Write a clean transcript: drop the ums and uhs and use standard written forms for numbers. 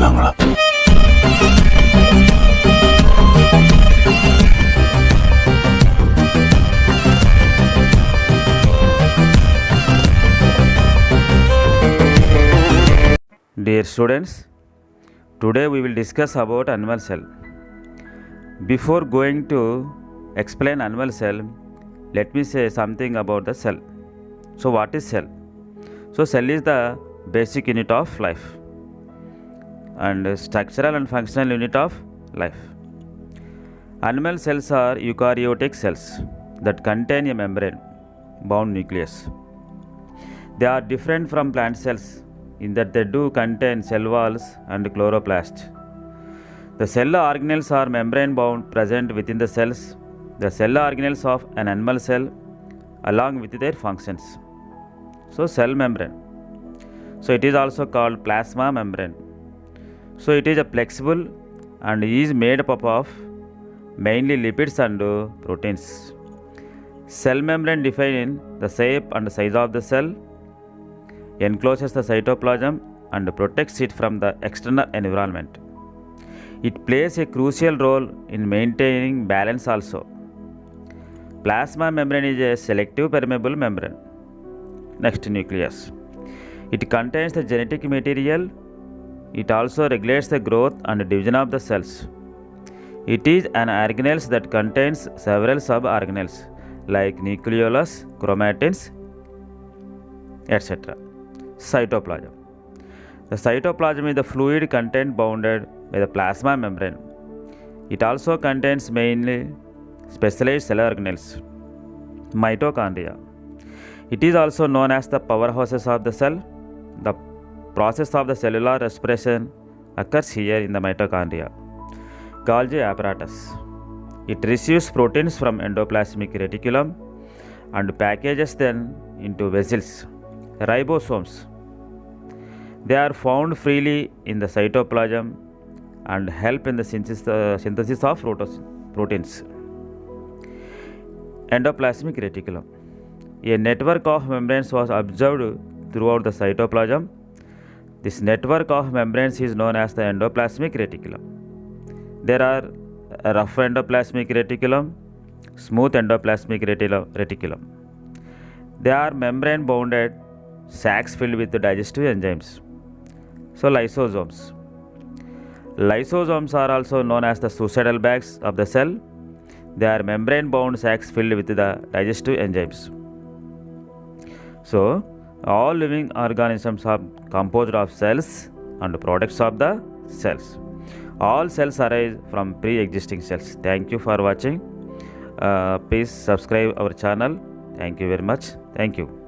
சொல்லுவாங்களா? Dear students, today we will discuss about animal cell. Before going to explain animal cell, let me say something about the cell. So what is cell? So cell is the basic unit of life and structural and functional unit of life. Animal cells are eukaryotic cells that contain a membrane bound nucleus. They are different from plant cells in that they do contain cell walls and chloroplast. The cell organelles are membrane bound present within the cells. The cell organelles of an animal cell along with their functions. So cell membrane. So it is also called plasma membrane. So it is a flexible and is made up of mainly lipids and proteins. Cell membrane defines the shape and size of the cell, encloses the cytoplasm and protects it from the external environment. It plays a crucial role in maintaining balance also. Plasma membrane is a selective permeable membrane. Next, nucleus. It contains the genetic material. It also regulates the growth and division of the cells. It is an organelle that contains several sub-organelles like nucleolus, chromatins, etc. Cytoplasm. The cytoplasm is the fluid content bounded by the plasma membrane. It also contains mainly specialized cell organelles. Mitochondria. It is also known as the powerhouses of the cell. The process of the cellular respiration occurs here in the mitochondria. Golgi apparatus. It receives proteins from endoplasmic reticulum and packages them into vessels. Ribosomes. They are found freely in the cytoplasm and help in the synthesis of proteins. Endoplasmic reticulum. A network of membranes was observed throughout the cytoplasm. This network of membranes is known as the endoplasmic reticulum. There are a rough endoplasmic reticulum, smooth endoplasmic reticulum. They are membrane bounded sacs filled with digestive enzymes. So lysosomes. Lysosomes are also known as the suicidal bags of the cell. They are membrane bound sacs filled with the digestive enzymes. So all living organisms are composed of cells and products of the cells. All cells arise from pre-existing cells. Thank you for watching. Please subscribe our channel. Thank you very much. Thank you.